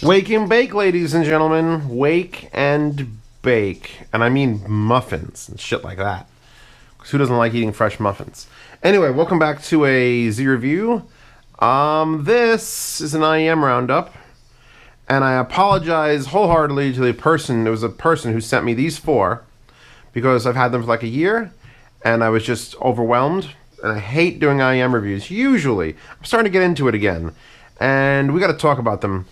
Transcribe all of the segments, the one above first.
Wake and bake, ladies and gentlemen. Wake and bake. And I mean muffins and shit like that. Because who doesn't like eating fresh muffins? Anyway, welcome back to a Z Review. This is an IEM roundup. And I apologize wholeheartedly to the person. There was a person who sent me these four. Because I've had them for like a year. And I was just overwhelmed. And I hate doing IEM reviews. Usually. I'm starting to get into it again. And we got to talk about them.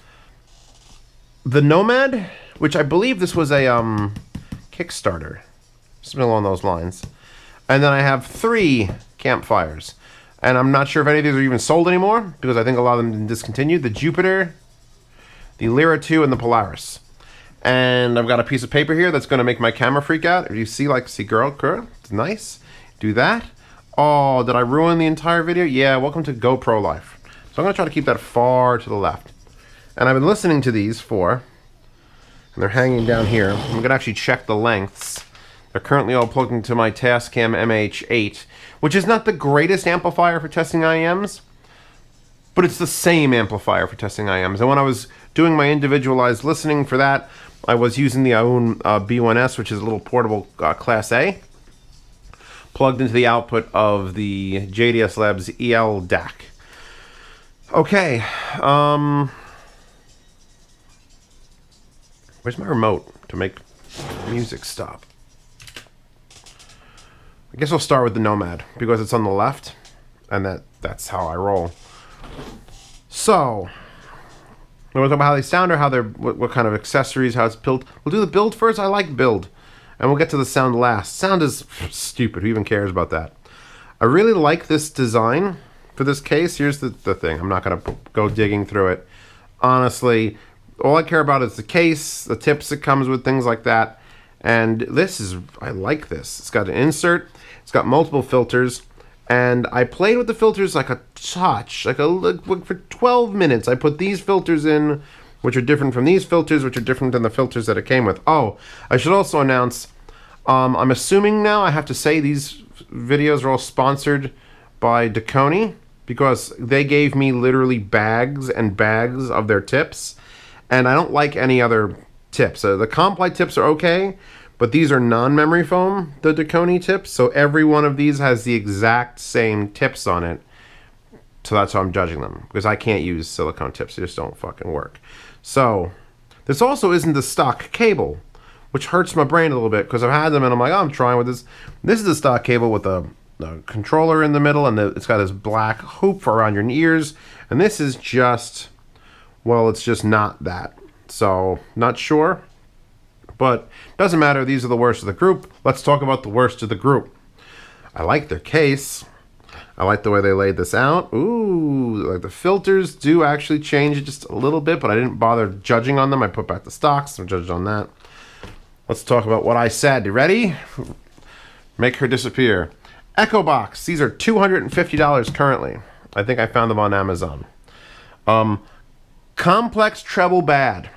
The Nomad, which I believe this was a Kickstarter, something along those lines. And then I have 3 Campfires. And I'm not sure if any of these are even sold anymore, because I think a lot of them have been discontinued. The Jupiter, the Lyra 2, and the Polaris. And I've got a piece of paper here that's going to make my camera freak out. If you see, girl, it's nice. Do that. Oh, did I ruin the entire video? Yeah, welcome to GoPro Life. So I'm going to try to keep that far to the left. And I've been listening to these four, and they're hanging down here. I'm going to actually check the lengths. They're currently all plugged into my Tascam MH8, which is not the greatest amplifier for testing IEMs, but it's the same amplifier for testing IEMs. And when I was doing my individualized listening for that, I was using the own B1S, which is a little portable Class A, plugged into the output of the JDS Labs EL DAC. Okay, where's my remote to make music stop? I guess we'll start with the Nomad because it's on the left, and that's how I roll. So, we'll talk about how they sound or how they're what kind of accessories, how it's built. We'll do the build first. I like build, and we'll get to the sound last. Sound is stupid. Who even cares about that? I really like this design for this case. Here's the thing. I'm not gonna go digging through it. Honestly, all I care about is the case, the tips it comes with, things like that. And this is, I like this. It's got an insert, it's got multiple filters, and I played with the filters like a touch, for 12 minutes. I put these filters in, which are different from these filters, which are different than the filters that it came with. Oh, I should also announce, I'm assuming now I have to say these videos are all sponsored by Dakoni, because they gave me literally bags and bags of their tips. And I don't like any other tips. The Comply tips are okay, but these are non-memory foam, the Dakoni tips. So every one of these has the exact same tips on it. So that's how I'm judging them, because I can't use silicone tips. They just don't fucking work. So this also isn't the stock cable, which hurts my brain a little bit, because I've had them and I'm like, oh, I'm trying with this. This is the stock cable with the controller in the middle, and it's got this black hoop for around your ears. And this is just, well, it's just not that. So, not sure. But, doesn't matter. These are the worst of the group. Let's talk about the worst of the group. I like their case. I like the way they laid this out. Ooh, like the filters do actually change it just a little bit, but I didn't bother judging on them. I put back the stocks and judged on that. Let's talk about what I said. You ready? Make her disappear. Echo Box. These are $250 currently. I think I found them on Amazon. Complex treble bad.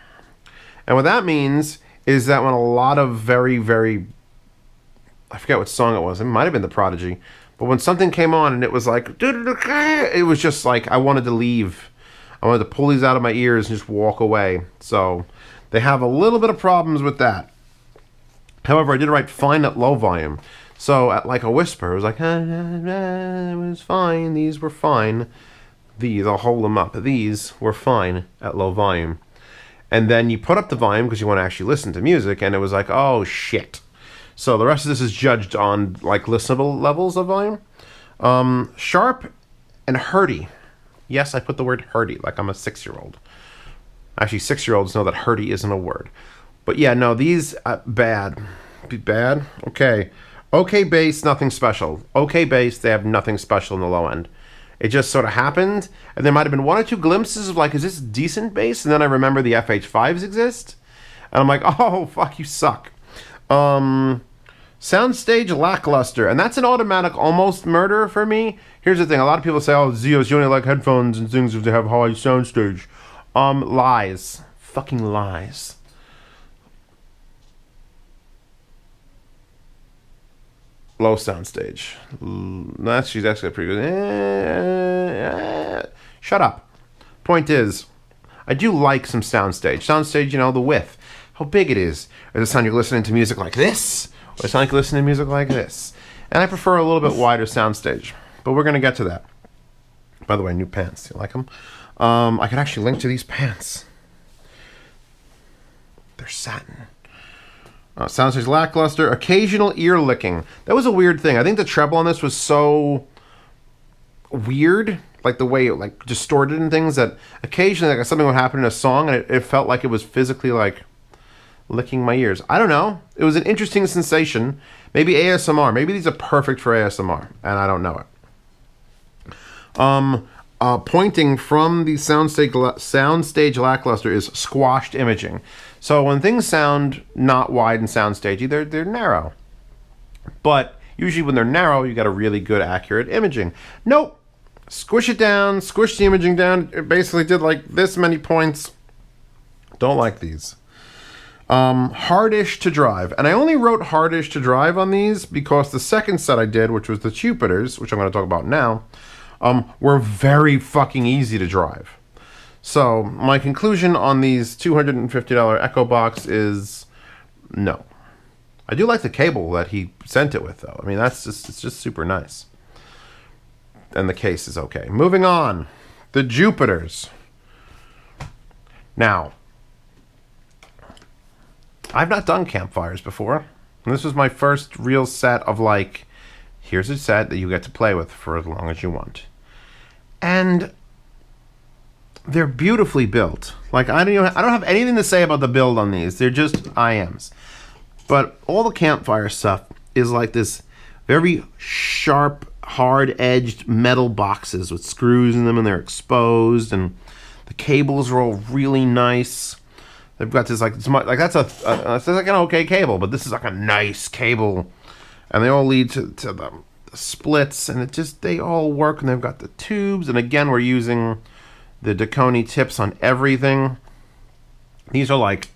And what that means is that when a lot of very, I forget what song it was. It might have been The Prodigy. But when something came on and it was like, it was just like I wanted to leave. I wanted to pull these out of my ears and just walk away. So they have a little bit of problems with that. However, I did write fine at low volume. So at like a whisper, it was like, it was fine. These were fine. These, I'll hold them up. These were fine at low volume. And then you put up the volume because you want to actually listen to music, and it was like, oh shit. So the rest of this is judged on like listenable levels of volume. Sharp and hurdy. Yes, I put the word hurdy like I'm a 6-year-old. Actually, 6-year-olds know that hurdy isn't a word. But yeah, no, these bad. Bad? Okay. Okay bass, nothing special. Okay bass, they have nothing special in the low end. It just sort of happened, and there might have been 1 or 2 glimpses of like, is this decent bass? And then I remember the FH5s exist, and I'm like, oh, fuck, you suck. Soundstage lackluster, and that's an automatic almost murder for me. Here's the thing, a lot of people say, oh, Zeos, you only like headphones and things if they have high soundstage. Lies. Fucking lies. Low soundstage. That's she's actually pretty good. Shut up. Point is, I do like some Soundstage. Soundstage, you know, the width, how big it is. Does it sound like you're listening to music like this? Or does it sound like you're listening to music like this? And I prefer a little bit wider Soundstage. But we're going to get to that. By the way, new pants. You like them? I could actually link to these pants. They're satin. Soundstage lackluster. Occasional ear licking. That was a weird thing. I think the treble on this was so weird, like the way it like distorted and things, that occasionally like something would happen in a song and it felt like it was physically like licking my ears. I don't know. It was an interesting sensation. Maybe ASMR. Maybe these are perfect for ASMR, and I don't know it. Pointing from the soundstage lackluster is squashed imaging. So when things sound not wide and soundstagey, they're narrow. But usually when they're narrow, you got a really good accurate imaging. Nope. Squish it down, squish the imaging down. It basically did like this many points. Don't like these. Hardish to drive. And I only wrote hardish to drive on these because the second set I did, which was the Jupiters, which I'm going to talk about now, were very fucking easy to drive. So my conclusion on these $250 Echo Box is no. I do like the cable that he sent it with, though. I mean, it's just super nice. And the case is okay. Moving on. The Jupiters. Now, I've not done campfires before. And this was my first real set of like, here's a set that you get to play with for as long as you want. And they're beautifully built. Like, I don't have anything to say about the build on these. They're just IEMs. But all the campfire stuff is like this very sharp, hard-edged metal boxes with screws in them, and they're exposed, and the cables are all really nice. They've got this like that's it's like an okay cable, but this is like a nice cable, and they all lead to the splits, and they all work, and they've got the tubes, and again we're using the Dakoni tips on everything. These are like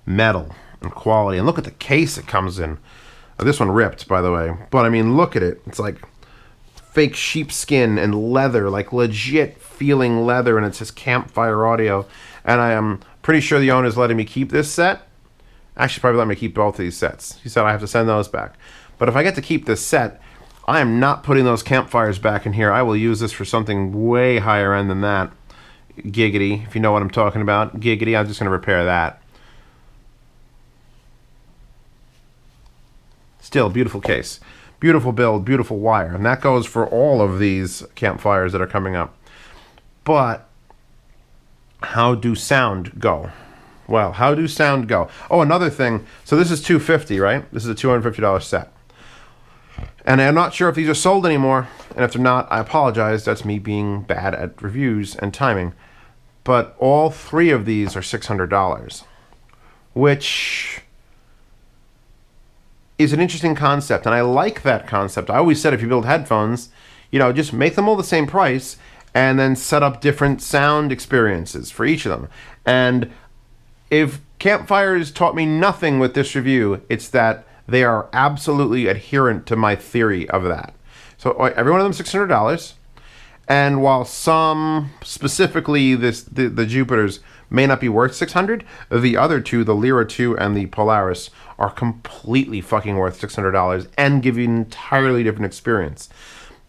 metal and quality, and look at the case it comes in. This one ripped, by the way, but I mean, look at it. It's like fake sheepskin and leather, like legit feeling leather, and it says Campfire Audio. And I am pretty sure the owner's letting me keep this set. Actually, probably let me keep both of these sets. He said I have to send those back. But if I get to keep this set, I am not putting those campfires back in here. I will use this for something way higher end than that. Giggity, if you know what I'm talking about. Giggity, I'm just going to repair that. Still, beautiful case. Beautiful build, beautiful wire. And that goes for all of these campfires that are coming up. But how do sound go? Well, how do sound go? Oh, another thing. So this is $250, right? This is a $250 set. And I'm not sure if these are sold anymore. And if they're not, I apologize. That's me being bad at reviews and timing. But all three of these are $600. Which is an interesting concept, and I like that concept. I always said if you build headphones, you know, just make them all the same price and then set up different sound experiences for each of them. And if Campfires taught me nothing with this review, it's that they are absolutely adherent to my theory of that. So every one of them $600, and while some, specifically the Jupiters, may not be worth $600, the other two, the Lyra 2 and the Polaris, are completely fucking worth $600 and give you an entirely different experience.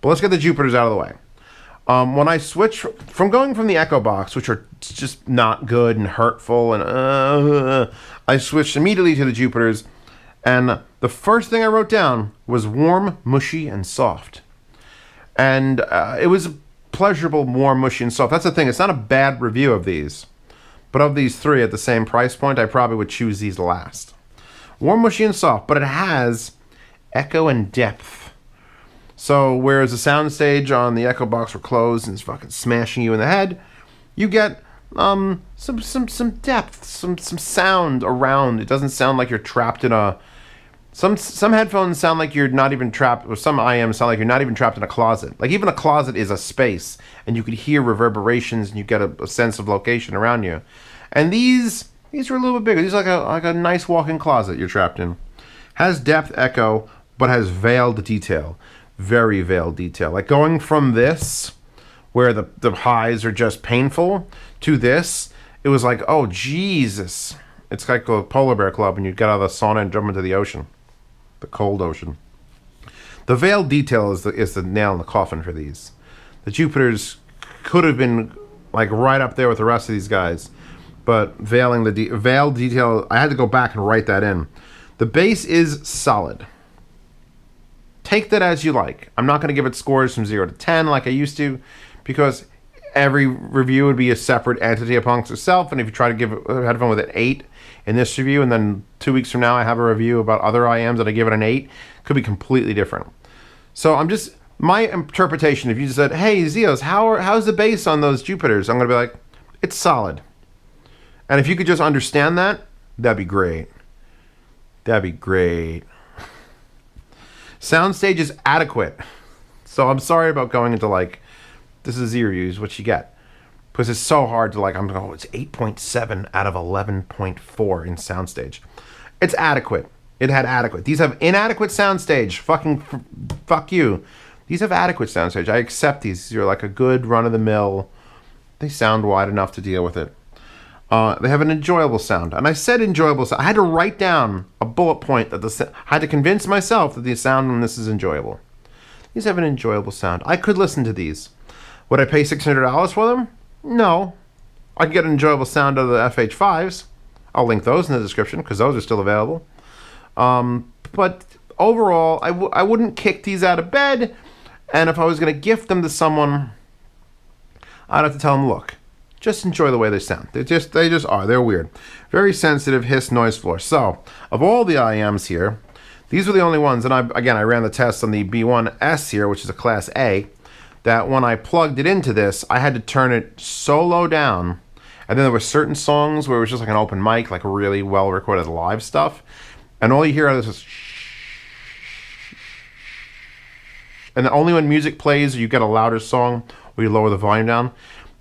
But let's get the Jupiters out of the way. When I switch from going from the Echo Box, which are just not good and hurtful, and I switched immediately to the Jupiters, and the first thing I wrote down was warm, mushy, and soft. And it was pleasurable, warm, mushy, and soft. That's the thing. It's not a bad review of these. But of these three at the same price point, I probably would choose these last. Warm, mushy, and soft, but it has echo and depth. So whereas the Soundstage on the Echo Box were closed and it's fucking smashing you in the head, you get some depth, some sound around. It doesn't sound like you're trapped in a... Some headphones sound like you're not even trapped, or some IEMs sound like you're not even trapped in a closet. Like even a closet is a space, and you could hear reverberations, and you get a sense of location around you. And these are a little bit bigger. These are like a nice walk-in closet you're trapped in. Has depth echo, but has veiled detail. Very veiled detail. Like going from this, where the highs are just painful, to this, it was like, oh, Jesus. It's like a polar bear club and you'd get out of the sauna and jump into the ocean. The cold ocean. The veil detail is the nail in the coffin for these. The Jupiters could have been like right up there with the rest of these guys. But veil detail, I had to go back and write that in. The bass is solid. Take that as you like. I'm not going to give it scores from 0 to 10 like I used to, because every review would be a separate entity amongst itself. And if you try to give a headphone with an 8 in this review, and then 2 weeks from now I have a review about other IEMs that I give it an 8, could be completely different. So my interpretation, if you just said, hey, Zeos, how's the bass on those Jupiters? I'm going to be like, it's solid. And if you could just understand that, that'd be great. That'd be great. Soundstage is adequate. So I'm sorry about going into like, this is Z reviews, what you get. Because it's so hard to like, I'm going, oh, it's 8.7 out of 11.4 in Soundstage. It's adequate. It had adequate. These have inadequate Soundstage. Fuck you. These have adequate Soundstage. I accept these. You're like a good run-of-the-mill. They sound wide enough to deal with it. They have an enjoyable sound. And I said enjoyable sound. I had to write down a bullet point that I had to convince myself that the sound on this is enjoyable. These have an enjoyable sound. I could listen to these. Would I pay $600 for them? No. I can get an enjoyable sound out of the FH5s. I'll link those in the description because those are still available. But overall, I wouldn't kick these out of bed. And if I was going to gift them to someone, I'd have to tell them, look, just enjoy the way they sound. They just are. They're weird. Very sensitive hiss noise floor. So, of all the IEMs here, these were the only ones, and I ran the test on the B1S here, which is a Class A, that when I plugged it into this, I had to turn it so low down, and then there were certain songs where it was just like an open mic, like really well-recorded live stuff, and all you hear is this, and only when music plays or you get a louder song or you lower the volume down,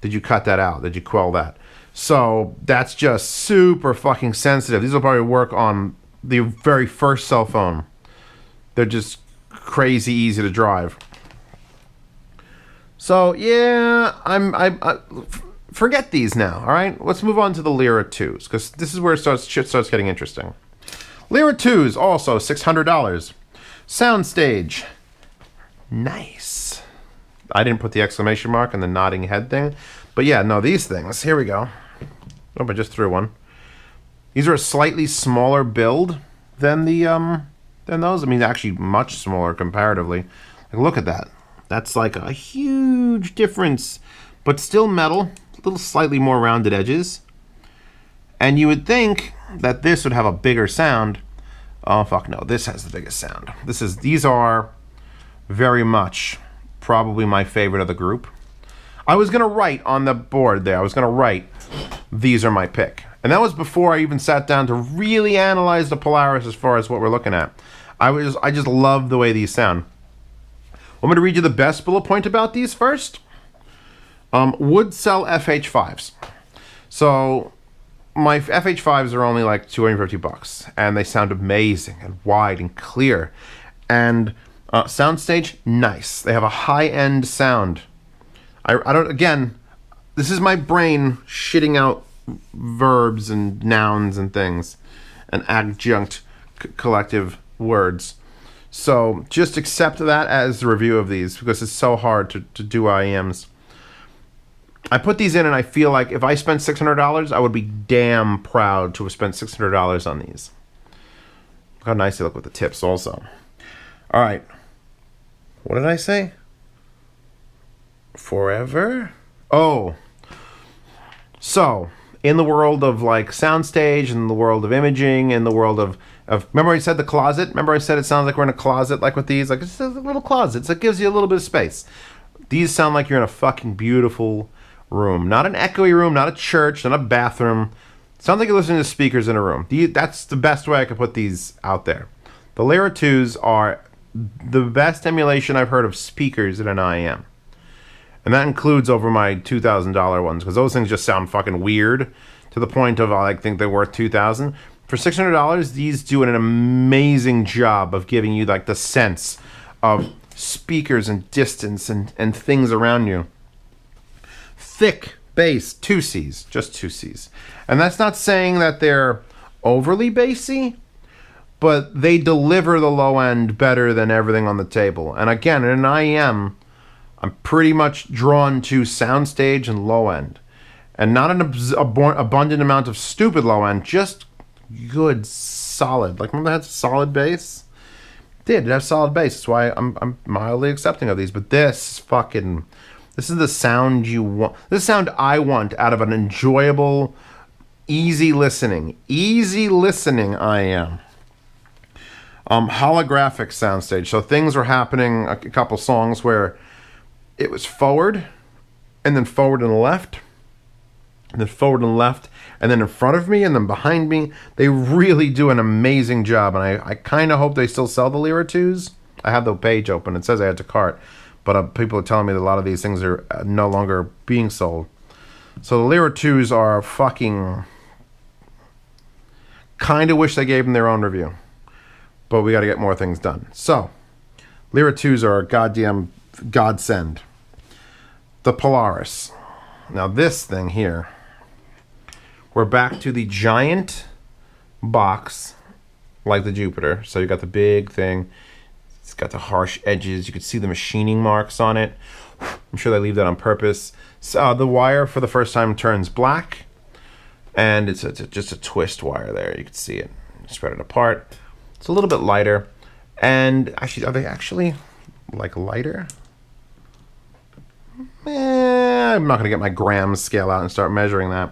did you cut that out? Did you quell that? So that's just super fucking sensitive. These will probably work on the very first cell phone. They're just crazy easy to drive. So yeah, I forget these now. All right, let's move on to the Lyra 2s because this is where shit starts getting interesting. Lyra 2s also $600. Soundstage, nice. I didn't put the exclamation mark and the nodding head thing. But yeah, no, these things. Here we go. Oh, I just threw one. These are a slightly smaller build than those. I mean, actually much smaller comparatively. Like, look at that. That's like a huge difference. But still metal. A little slightly more rounded edges. And you would think that this would have a bigger sound. Oh, fuck no. This has the biggest sound. These are very much probably my favorite of the group. I was going to write on the board there. I was going to write, these are my pick. And that was before I even sat down to really analyze the Polaris as far as what we're looking at. I just love the way these sound. I'm going to read you the best bullet point about these first. Would sell FH5s. So my FH5s are only like $250, and they sound amazing and wide and clear. And Soundstage, nice. They have a high-end sound. I don't, again, this is my brain shitting out verbs and nouns and things and adjunct collective words. So just accept that as the review of these because it's so hard to do IEMs. I put these in and I feel like if I spent $600, I would be damn proud to have spent $600 on these. Look how nice they look with the tips also. All right. What did I say? Forever? Oh. So, in the world of like Soundstage, in the world of imaging, in the world of remember I said the closet? Remember I said it sounds like we're in a closet like with these? Like it's a little closet. So it gives you a little bit of space. These sound like you're in a fucking beautiful room. Not an echoey room, not a church, not a bathroom. Sounds like you're listening to speakers in a room. That's the best way I could put these out there. The Lyra 2s are the best emulation I've heard of speakers in an IEM. And that includes over my $2,000 ones, because those things just sound fucking weird to the point of I think they're worth $2,000. For $600, these do an amazing job of giving you like the sense of speakers and distance and things around you. Thick Bass, 2 Cs, just 2 Cs. And that's not saying that they're overly bassy, but they deliver the low end better than everything on the table. And again, in an IEM, I'm pretty much drawn to soundstage and low end. And not an abundant amount of stupid low end, just good, solid. Like, remember that solid bass? It has solid bass. That's why I'm mildly accepting of these. But this is the sound you want. This is the sound I want out of an enjoyable, easy listening IEM. Holographic soundstage. So things were happening, a couple songs where it was forward, and then forward and left, and then forward and left, and then in front of me, and then behind me. They really do an amazing job, and I kind of hope they still sell the Lyra 2s. I have the page open. It says I had to cart, but people are telling me that a lot of these things are no longer being sold. So the Lyra 2s are fucking... Kind of wish they gave them their own review, but we got to get more things done. So, Lyra 2s are a goddamn godsend. The Polaris. Now this thing here, we're back to the giant box like the Jupiter. So you got the big thing. It's got the harsh edges. You can see the machining marks on it. I'm sure they leave that on purpose. So the wire for the first time turns black. And it's just a twist wire there. You can see it. Spread it apart. It's a little bit lighter. And actually, are they actually like lighter? I'm not going to get my grams scale out and start measuring that.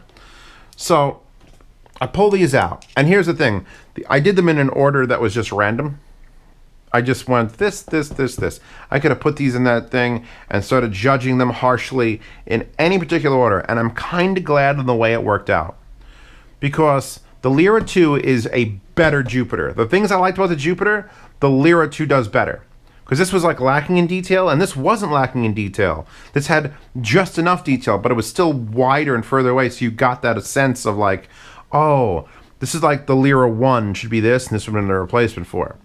So I pull these out. And here's the thing. I did them in an order that was just random. I just went this. I could have put these in that thing and started judging them harshly in any particular order. And I'm kind of glad in the way it worked out. Because the Lyra 2 is a better Jupiter. The things I liked about the Jupiter, the Lyra 2 does better. Because this was like lacking in detail, and this wasn't lacking in detail. This had just enough detail, but it was still wider and further away, so you got that sense of like, oh, this is like the Lyra 1 should be this, and this would have been a replacement for it.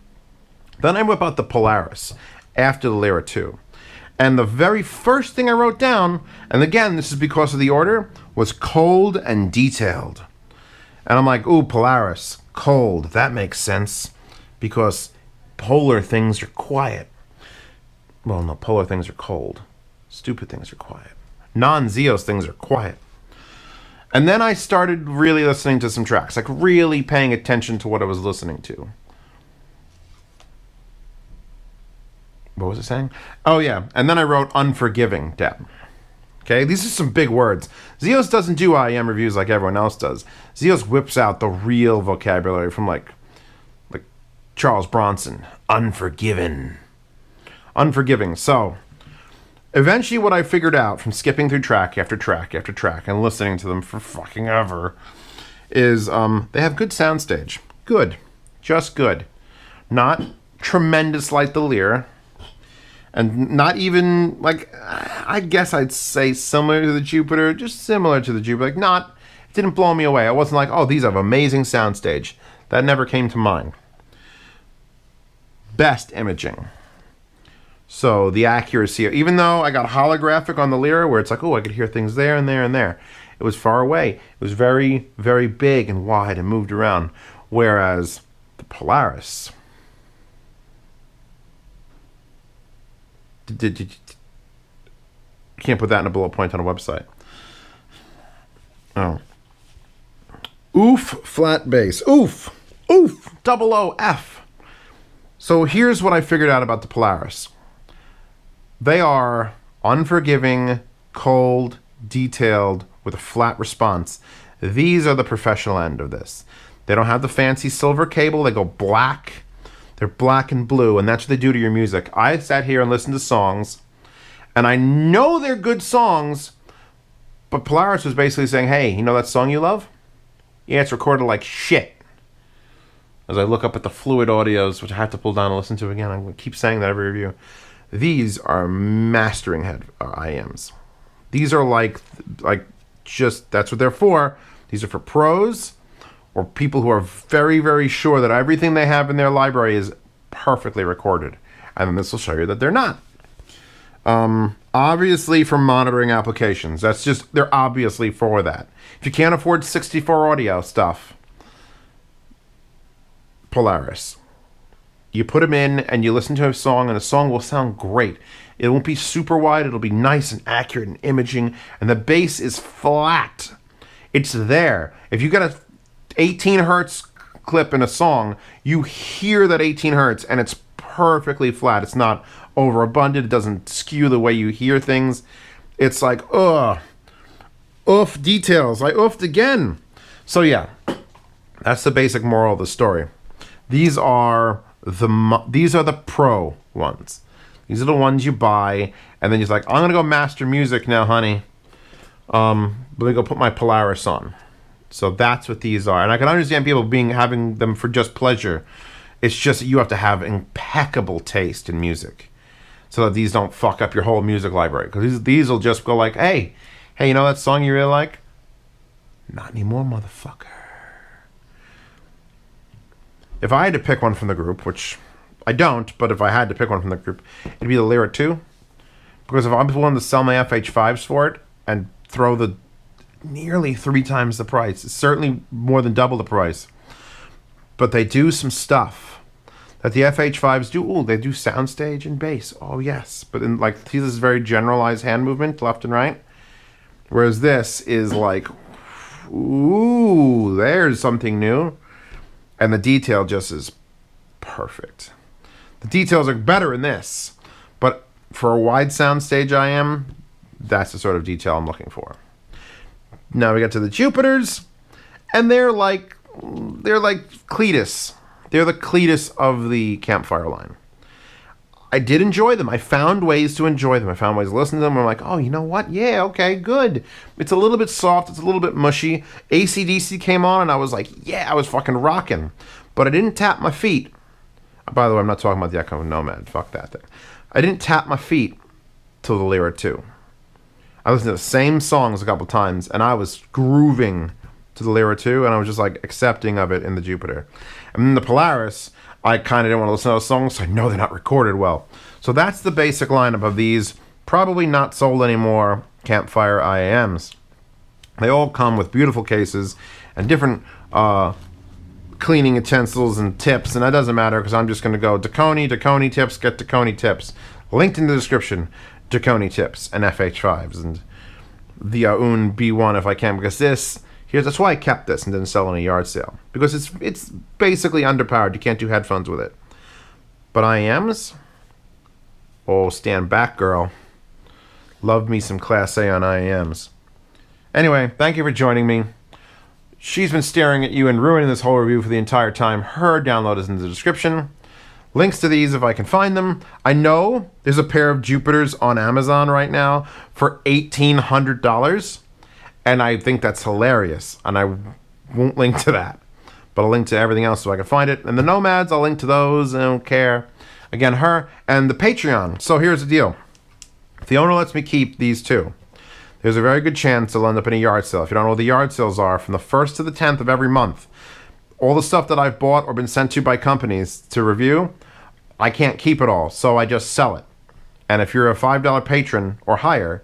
Then I whip out the Polaris after the Lyra 2. And the very first thing I wrote down, and again, this is because of the order, was cold and detailed. And I'm like, ooh, Polaris, cold, that makes sense. Because polar things are quiet. Well, no, polar things are cold. Stupid things are quiet. Non-Zeos things are quiet. And then I started really listening to some tracks, like really paying attention to what I was listening to. What was it saying? Oh, yeah. And then I wrote Unforgiving down. Okay, these are some big words. Zeos doesn't do IEM reviews like everyone else does. Zeos whips out the real vocabulary from like Charles Bronson. Unforgiving. So, eventually what I figured out from skipping through track after track after track and listening to them for fucking ever is they have good soundstage. Good. Just good. Not tremendous like the Lyra. And not even, like, I guess I'd say similar to the Jupiter, just similar to the Jupiter. Like, not, it didn't blow me away. I wasn't like, oh, these have amazing soundstage. That never came to mind. Best imaging. So, the accuracy, even though I got holographic on the Lyra, where it's like, oh, I could hear things there and there and there. It was far away. It was very, very big and wide and moved around. Whereas the Polaris... You can't put that in a bullet point on a website. Oh. Oof, flat bass. Oof. Double O, F. So here's what I figured out about the Polaris. They are unforgiving, cold, detailed, with a flat response. These are the professional end of this. They don't have the fancy silver cable. They go black. They're black and blue, and that's what they do to your music. I sat here and listened to songs, and I know they're good songs, but Polaris was basically saying, hey, you know that song you love? Yeah, it's recorded like shit. As I look up at the fluid audios, which I have to pull down and listen to again, I'm going to keep saying that every review. These are mastering head IEMs. These are like just, that's what they're for. These are for pros, or people who are very, very sure that everything they have in their library is perfectly recorded. And then this will show you that they're not. Obviously for monitoring applications. That's just, they're obviously for that. If you can't afford 64 audio stuff, Polaris. You put them in and you listen to a song, and a song will sound great. It won't be super wide. It'll be nice and accurate and imaging, and the bass is flat. It's there. If you got a 18 hertz clip in a song, you hear that 18 hertz, and it's perfectly flat. It's not overabundant. It doesn't skew the way you hear things. It's like, oof, details. I oofed again. So yeah, that's the basic moral of the story. These are the pro ones. These are the ones you buy, and then you're like, I'm gonna go master music now, honey. Let me go put my Polaris on. So that's what these are, and I can understand people having them for just pleasure. It's just that you have to have impeccable taste in music, so that these don't fuck up your whole music library. Because these will just go like, hey, you know that song you really like? Not anymore, motherfucker. If I had to pick one from the group, which I don't, but if I had to pick one from the group, it'd be the Lyra 2. Because if I'm willing to sell my FH5s for it and throw the nearly 3 times the price, it's certainly more than double the price. But they do some stuff that the FH5s do. Ooh, they do soundstage and bass. Oh, yes. But in like, see this very generalized hand movement, left and right. Whereas this is like, ooh, there's something new. And the detail just is perfect. The details are better in this, but for a wide soundstage IEM, that's the sort of detail I'm looking for. Now we get to the Jupiters, and they're like Cletus. They're the Cletus of the Campfire line. I did enjoy them. I found ways to enjoy them. I found ways to listen to them. I'm like, oh, you know what? Yeah, okay, good. It's a little bit soft. It's a little bit mushy. AC/DC came on, and I was like, yeah, I was fucking rocking. But I didn't tap my feet. By the way, I'm not talking about the Echo Nomad. Fuck that thing. I didn't tap my feet till the Lyra 2. I listened to the same songs a couple times, and I was grooving to the Lyra 2, and I was just like accepting of it in the Jupiter. And then the Polaris, I kind of didn't want to listen to those songs, so I know they're not recorded well. So that's the basic lineup of these probably not sold anymore Campfire IEMs. They all come with beautiful cases and different cleaning utensils and tips, and that doesn't matter because I'm just going to go Dakoni tips, get Dakoni tips. Linked in the description, Dakoni tips and FH5s and the Un B1 if I can, because that's why I kept this and didn't sell it in a yard sale, because it's basically underpowered. You can't do headphones with it. But IEMs, oh, stand back, girl. Love me some Class A on IEMs. Anyway, thank you for joining me. She's been staring at you and ruining this whole review for the entire time. Her download is in the description. Links to these if I can find them. I know there's a pair of Jupiters on Amazon right now for $1,800. And I think that's hilarious. And I won't link to that. But I'll link to everything else so I can find it. And the Nomads, I'll link to those. I don't care. Again, her and the Patreon. So here's the deal. If the owner lets me keep these two, there's a very good chance they'll end up in a yard sale. If you don't know what the yard sales are, from the 1st to the 10th of every month, all the stuff that I've bought or been sent to by companies to review, I can't keep it all. So I just sell it. And if you're a $5 patron or higher,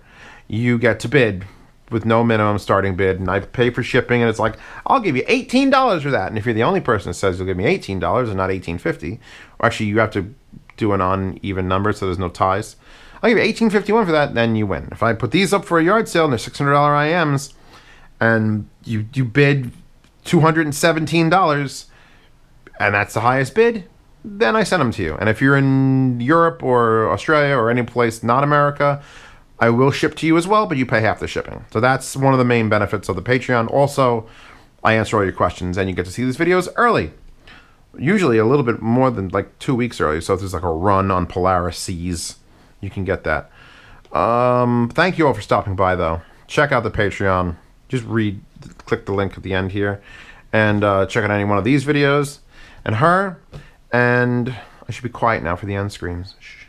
you get to bid with no minimum starting bid, and I pay for shipping, and it's like, I'll give you $18 for that. And if you're the only person that says you'll give me $18 and not $18.50, or actually you have to do an uneven number so there's no ties, I'll give you $18.51 for that, then you win. If I put these up for a yard sale and they're $600 IEMs, and you bid $217, and that's the highest bid, then I send them to you. And if you're in Europe or Australia or any place not America, I will ship to you as well, but you pay half the shipping. So that's one of the main benefits of the Patreon. Also, I answer all your questions, and you get to see these videos early. Usually a little bit more than like 2 weeks early. So if there's like a run on Polaris Seas, you can get that. Thank you all for stopping by, though. Check out the Patreon. Just click the link at the end here, and check out any one of these videos. And her, and I should be quiet now for the end screens. Shh.